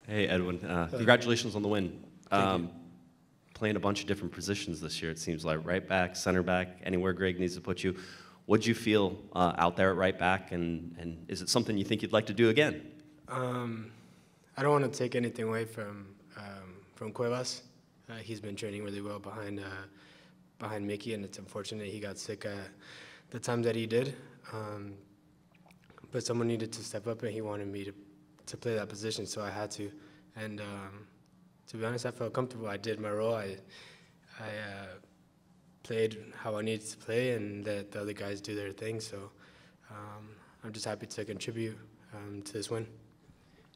Hey, Edwin. Congratulations on the win. Thank you. Playing a bunch of different positions this year, it seems like right back, center back, anywhere Greg needs to put you. What did you feel out there at right back, and is it something you think you'd like to do again? I don't want to take anything away from Cuevas. He's been training really well behind Mickey, and it's unfortunate he got sick at the time that he did. But someone needed to step up, and he wanted me to play that position, so I had to. And to be honest, I felt comfortable. I did my role. I played how I needed to play, and let the other guys do their thing. So I'm just happy to contribute to this win.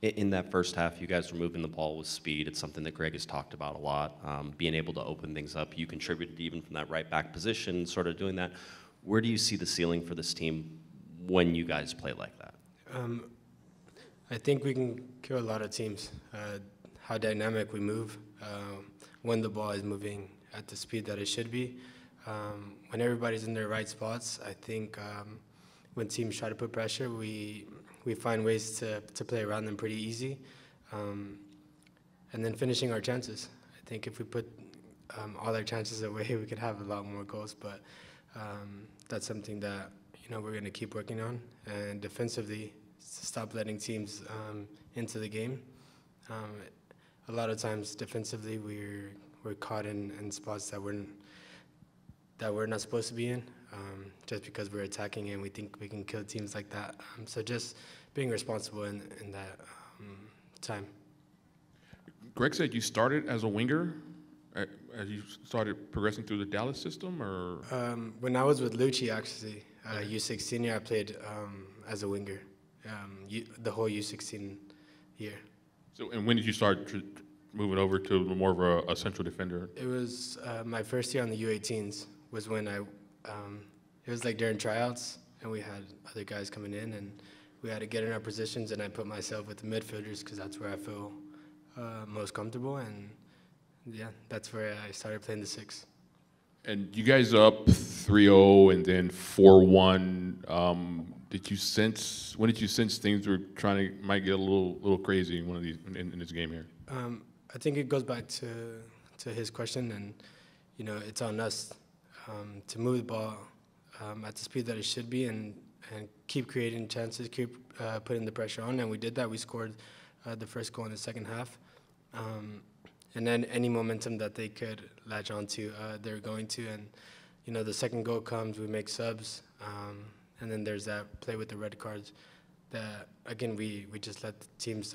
In that first half, you guys were moving the ball with speed. It's something that Greg has talked about a lot, being able to open things up. You contributed even from that right back position, sort of doing that. Where do you see the ceiling for this team when you guys play like that? I think we can kill a lot of teams. How dynamic we move, when the ball is moving at the speed that it should be. When everybody's in their right spots, I think when teams try to put pressure, we find ways to play around them pretty easy. And then finishing our chances. I think if we put all our chances away, we could have a lot more goals, but that's something that we're going to keep working on. And defensively, to stop letting teams into the game. A lot of times defensively, we're caught in spots that we're not supposed to be in, just because we're attacking and we think we can kill teams like that. So just being responsible in that time. Greg said you started as a winger as you started progressing through the Dallas system, or? When I was with Lucci, actually, U16 year, I played as a winger, the whole U16 year. So, and when did you start moving over to more of a central defender? It was my first year on the U18s was when it was like during tryouts, and we had other guys coming in, and we had to get in our positions, and I put myself with the midfielders because that's where I feel most comfortable, and yeah, that's where I started playing the 6. And you guys up 3-0 and then 4-1. When did you sense things might get a little crazy in one of these in this game here? I think it goes back to his question, and it's on us to move the ball at the speed that it should be, and keep creating chances, keep putting the pressure on, and we did that. We scored the first goal in the second half, and then any momentum that they could latch onto, they're going to. And the second goal comes, we make subs, and then there's that play with the red cards. That again, we just let the teams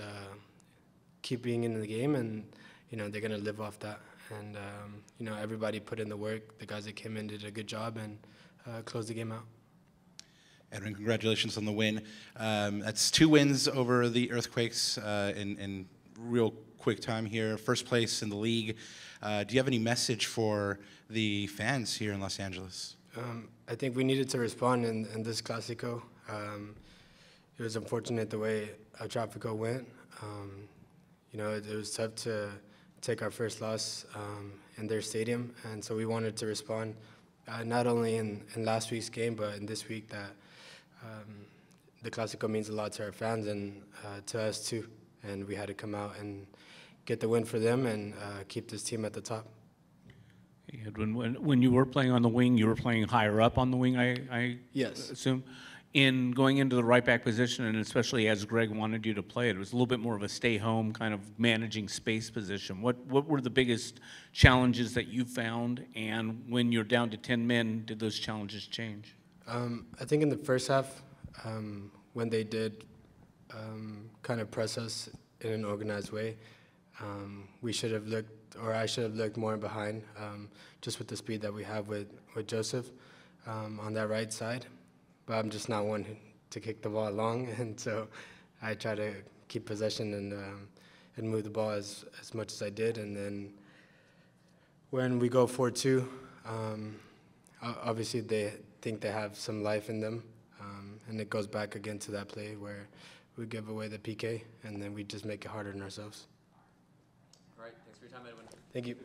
keep being in the game, and they're gonna live off that. And everybody put in the work. The guys that came in did a good job and closed the game out. Edwin, congratulations on the win. That's 2 wins over the Earthquakes in real quick time here. First place in the league. Do you have any message for the fans here in Los Angeles? I think we needed to respond in this Clásico. It was unfortunate the way Tráfico went. It was tough to take our first loss in their stadium, and so we wanted to respond not only in last week's game, but in this week. That the Clásico means a lot to our fans and to us too, and we had to come out and get the win for them and keep this team at the top. Hey, Edwin, when you were playing on the wing, you were playing higher up on the wing, I Yes. assume. In going into the right back position, and especially as Greg wanted you to play, it was a little bit more of a stay-home kind of managing space position. What were the biggest challenges that you found, and when you're down to 10 men, did those challenges change? I think in the first half, when they did kind of press us in an organized way, we should have looked, or I should have looked more behind, just with the speed that we have with Joseph on that right side. But I'm just not one to kick the ball long, and so I try to keep possession and move the ball as much as I did. And then when we go 4-2, obviously they think they have some life in them, and it goes back again to that play where we give away the PK, and then we just make it harder on ourselves. All right, thanks for your time, Edwin. Thank you.